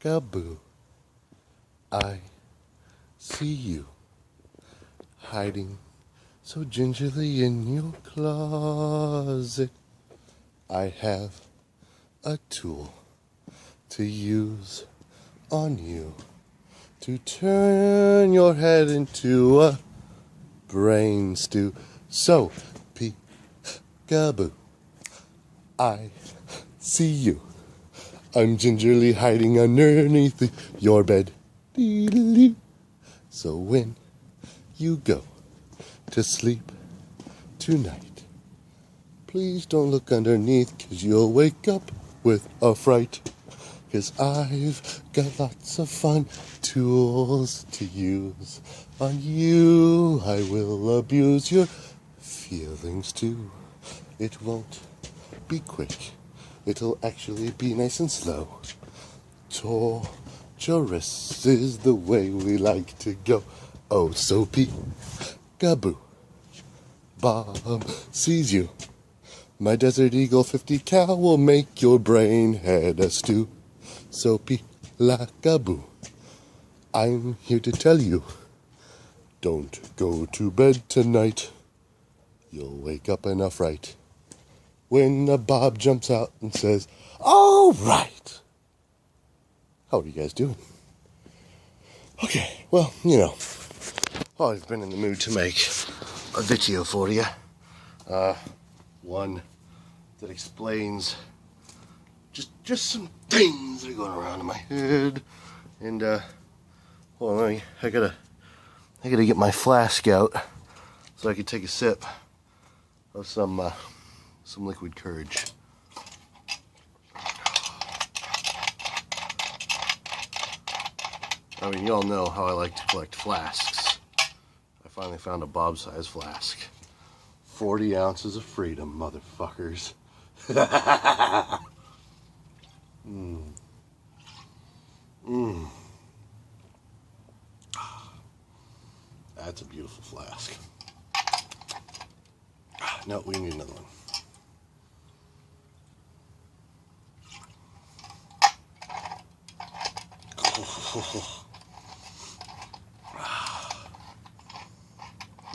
Peekaboo, I see you hiding so gingerly in your closet. I have a tool to use on you to turn your head into a brain stew. So, peekaboo, I see you. I'm gingerly hiding underneath your bed. Dee-dee-dee. So when you go to sleep tonight, please don't look underneath, 'cause you'll wake up with a fright. 'Cause I've got lots of fun tools to use on you. I will abuse your feelings too. It won't be quick. It'll actually be nice and slow. Torturous is the way we like to go. Oh, so peekaboo, Bob sees you. My Desert Eagle 50 cal will make your brain head a stew. So peekaboo, I'm here to tell you, don't go to bed tonight. You'll wake up in a fright when a Bob jumps out and says, all right. How are you guys doing? Okay, well, I've been in the mood to make a video for you. One that explains just some things that are going around in my head. And hold on, I gotta get my flask out so I can take a sip of some liquid courage. I mean, you all know how I like to collect flasks. I finally found a Bob-sized flask. 40 ounces of freedom, motherfuckers. That's a beautiful flask. No, we need another one.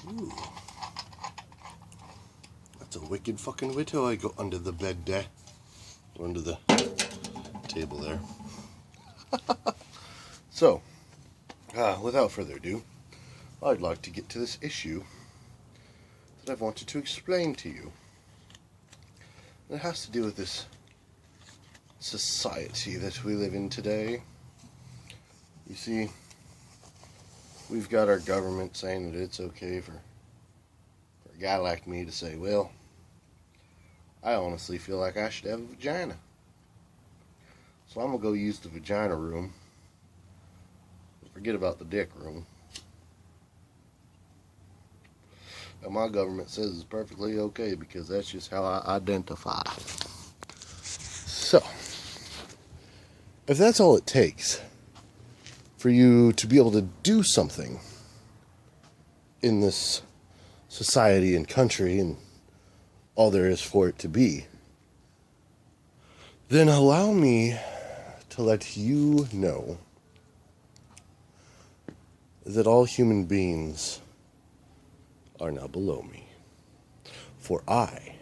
Ooh. That's a wicked fucking widow. I go under the bed there. Or under the table there. So, without further ado, I'd like to get to this issue that I've wanted to explain to you. And it has to do with this society that we live in today. You see, we've got our government saying that it's okay for a guy like me to say, well, I honestly feel like I should have a vagina. So I'm going to go use the vagina room. Forget about the dick room. And my government says it's perfectly okay because that's just how I identify. So, if that's all it takes for you to be able to do something in this society and country and all there is for it to be, then allow me to let you know that all human beings are now below me. For I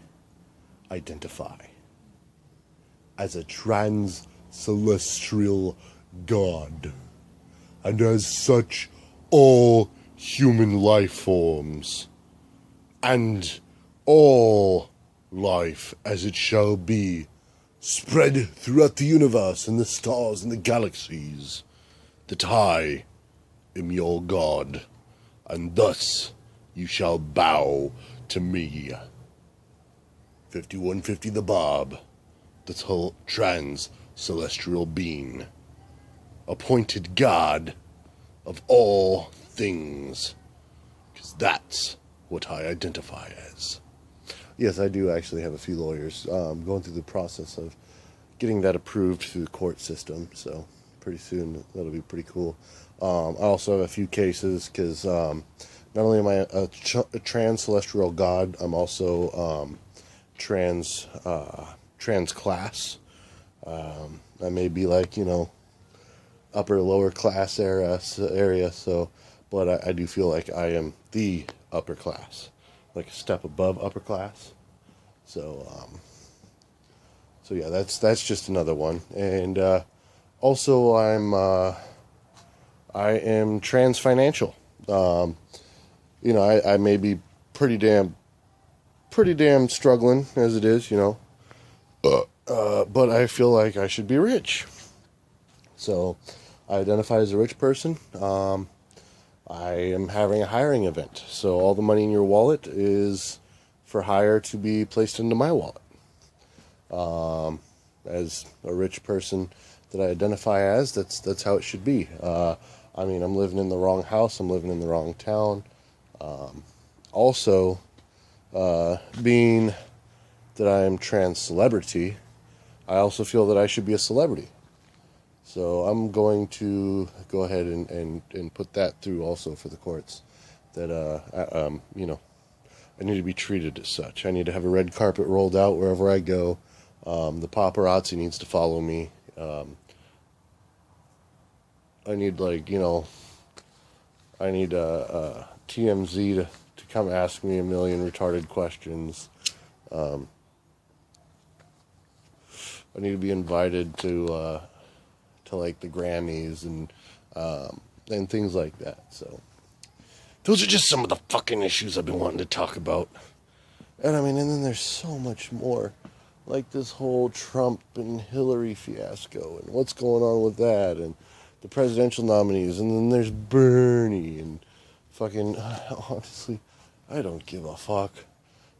identify as a trans-celestial god. And as such, all human life forms, and all life as it shall be, spread throughout the universe and the stars and the galaxies, that I am your god, and thus you shall bow to me. 5150 the Bob, the trans-celestial being, appointed god of all things, because that's what I identify as. Yes, I do actually have a few lawyers going through the process of getting that approved through the court system, so pretty soon that'll be pretty cool. I also have a few cases because not only am I a trans-celestial god, I'm also trans class. I may be like, upper lower class area. So, but I do feel like I am the upper class, like a step above upper class. So so yeah, that's just another one. And also I am trans financial. I may be pretty damn struggling as it is, but I feel like I should be rich. So I identify as a rich person. I am having a hiring event. So all the money in your wallet is for hire to be placed into my wallet. As a rich person that I identify as, that's how it should be. I'm living in the wrong house. I'm living in the wrong town. Also, being that I am trans celebrity, I also feel that I should be a celebrity. So I'm going to go ahead and put that through also for the courts. That I need to be treated as such. I need to have a red carpet rolled out wherever I go. The paparazzi needs to follow me. I need TMZ to come ask me a million retarded questions. I need to be invited to like the Grammys and things like that. So those are just some of the fucking issues I've been wanting to talk about. And and then there's so much more. Like this whole Trump and Hillary fiasco and what's going on with that and the presidential nominees, and then there's Bernie and fucking, honestly, I don't give a fuck.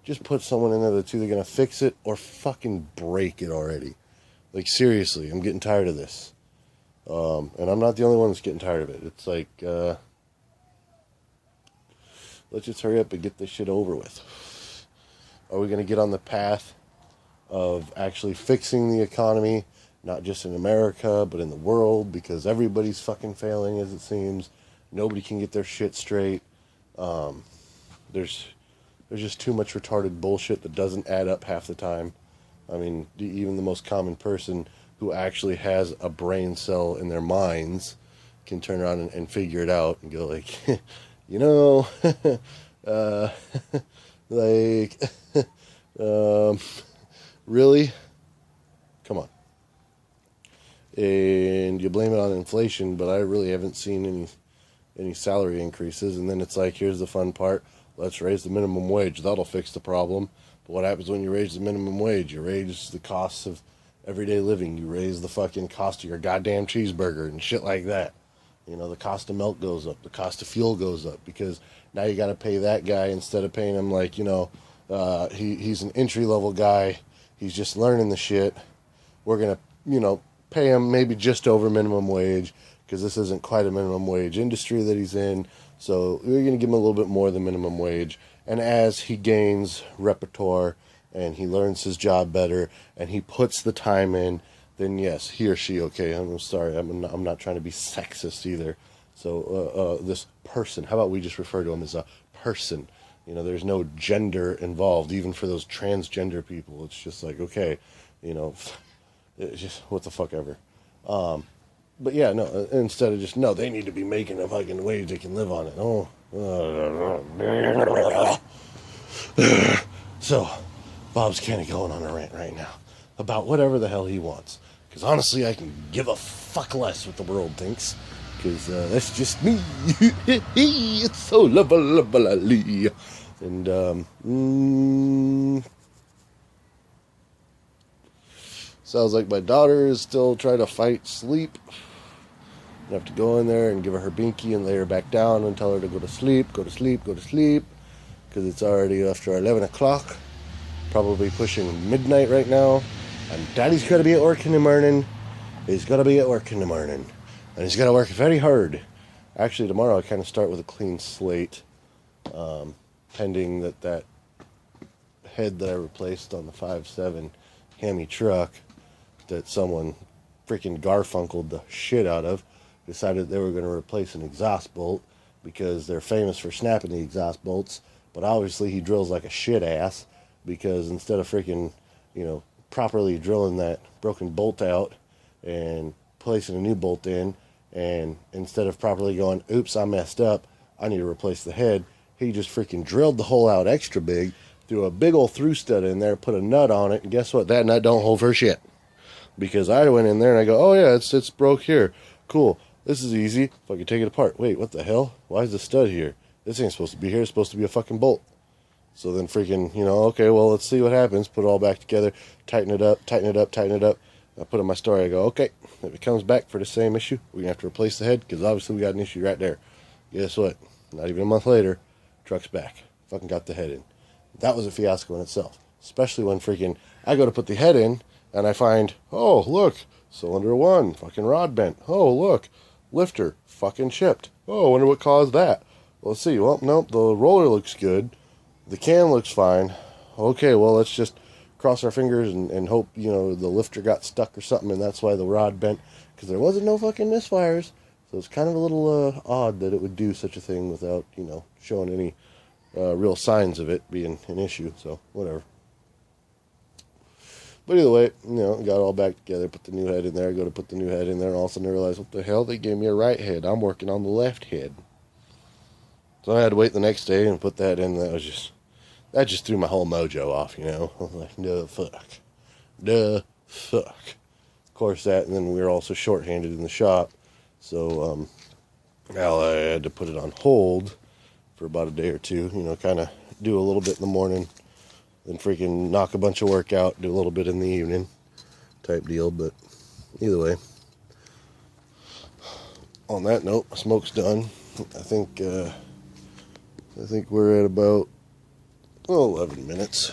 Just put someone in there that's either going to fix it or fucking break it already. Like, seriously, I'm getting tired of this. And I'm not the only one that's getting tired of it. It's like, let's just hurry up and get this shit over with. Are we going to get on the path of actually fixing the economy, not just in America, but in the world, because everybody's fucking failing, as it seems. Nobody can get their shit straight. There's just too much retarded bullshit that doesn't add up half the time. Even the most common person who actually has a brain cell in their minds can turn around and figure it out and go like, really? Come on. And you blame it on inflation, but I really haven't seen any salary increases. And then it's like, here's the fun part. Let's raise the minimum wage. That'll fix the problem. But what happens when you raise the minimum wage? You raise the costs of everyday living. You raise the fucking cost of your goddamn cheeseburger and shit like that. The cost of milk goes up. The cost of fuel goes up because now you got to pay that guy instead of paying him like, he's an entry-level guy. He's just learning the shit. We're going to, pay him maybe just over minimum wage because this isn't quite a minimum wage industry that he's in. So we're going to give him a little bit more than minimum wage. And as he gains repertoire and he learns his job better and he puts the time in, then yes, he or she, okay, I'm sorry, I'm not trying to be sexist either. So this person, how about we just refer to him as a person? There's no gender involved, even for those transgender people. It's just like, okay, it's just what the fuck ever. But yeah, no, instead of just, no, they need to be making a fucking wage they can live on it. Oh. So, Bob's kind of going on a rant right now about whatever the hell he wants. Because honestly, I can give a fuck less what the world thinks. Because that's just me. It's so lovely. And, sounds like my daughter is still trying to fight sleep. I have to go in there and give her her binky and lay her back down and tell her to go to sleep, go to sleep, go to sleep. Because it's already after 11 o'clock. Probably pushing midnight right now. And Daddy's got to be at work in the morning. He's got to be at work in the morning. And he's got to work very hard. Actually, tomorrow I kind of start with a clean slate. Pending that head that I replaced on the 5.7 Hemi truck that someone freaking Garfunkeled the shit out of decided they were going to replace an exhaust bolt because they're famous for snapping the exhaust bolts. But obviously he drills like a shit ass because instead of freaking, properly drilling that broken bolt out and placing a new bolt in, And instead of properly going, oops, I messed up, I need to replace the head, he just freaking drilled the hole out extra big, threw a big old through stud in there, put a nut on it, and guess what? That nut don't hold for shit. Because I went in there and I go, oh yeah, it's broke here. Cool. This is easy. If I can take it apart. Wait, what the hell? Why is the stud here? This ain't supposed to be here. It's supposed to be a fucking bolt. So then freaking, okay, well, let's see what happens. Put it all back together. Tighten it up, tighten it up, tighten it up. I put in my story. I go, okay, if it comes back for the same issue, we're going to have to replace the head because obviously we got an issue right there. Guess what? Not even a month later, truck's back. Fucking got the head in. That was a fiasco in itself. Especially when freaking I go to put the head in and I find, oh, look, cylinder 1, fucking rod bent. Oh, look, lifter, fucking chipped. Oh, I wonder what caused that. Well, let's see. Well, nope, the roller looks good. The can looks fine. Okay, well, let's just cross our fingers and hope, the lifter got stuck or something, and that's why the rod bent, because there wasn't no fucking misfires. So it's kind of a little odd that it would do such a thing without, showing any real signs of it being an issue. So, whatever. But either way, got all back together, put the new head in there, I go to put the new head in there, and all of a sudden I realized, what the hell, they gave me a right head. I'm working on the left head. So I had to wait the next day and put that in. That just threw my whole mojo off, I was like, duh, fuck. Of course that, and then we were also short-handed in the shop. So, I had to put it on hold for about a day or two, kind of do a little bit in the morning, then freaking knock a bunch of work out, do a little bit in the evening type deal. But either way, on that note, my smoke's done. I think we're at about 11 minutes.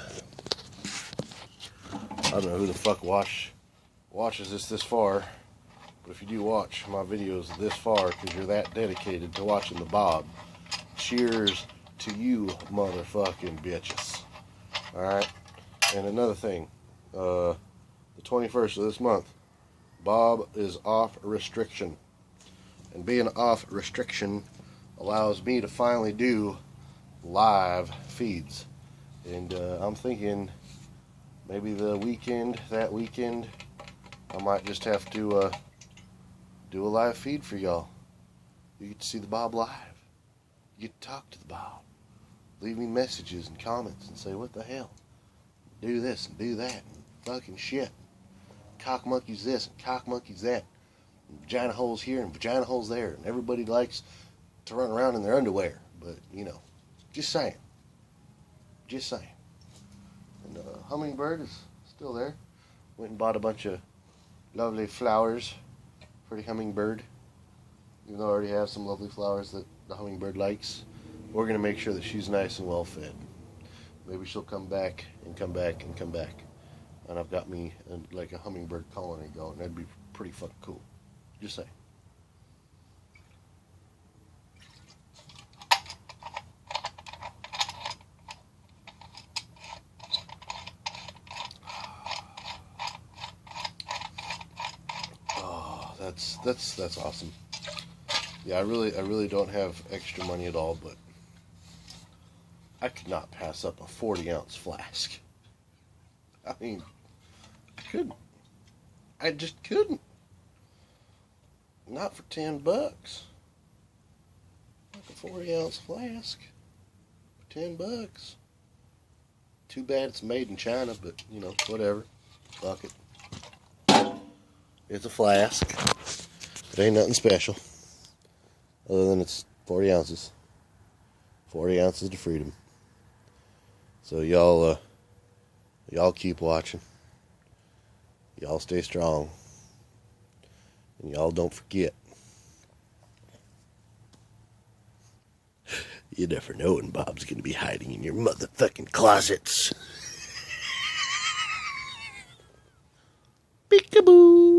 I don't know who the fuck watches this far, but if you do watch my videos this far because you're that dedicated to watching the Bob, cheers to you, motherfucking bitches. Alright? And another thing, the 21st of this month, Bob is off restriction. And being off restriction allows me to finally do live feeds. And I'm thinking maybe that weekend, I might just have to do a live feed for y'all. You get to see the Bob live. You get to talk to the Bob. Leave me messages and comments and say, what the hell? Do this and do that and fucking shit. Cock monkeys this and cock monkeys that. And vagina holes here and vagina holes there. And everybody likes to run around in their underwear. But, just saying. Just saying. And Hummingbird is still there. Went and bought a bunch of lovely flowers for the Hummingbird. Even though I already have some lovely flowers that the Hummingbird likes. We're going to make sure that she's nice and well fed. Maybe she'll come back and come back and come back. And I've got me like a hummingbird colony going. That'd be pretty fucking cool. Just saying. Oh, that's awesome. Yeah, I really don't have extra money at all, but I could not pass up a 40-ounce flask. I mean, I couldn't. I just couldn't. Not for $10. Like a 40-ounce flask for $10. Too bad it's made in China, but whatever. Fuck it. It's a flask. It ain't nothing special. Other than it's 40 ounces. 40 ounces to freedom. So y'all keep watching. Y'all stay strong. And y'all don't forget. You never know when Bob's gonna be hiding in your motherfucking closets. Peekaboo.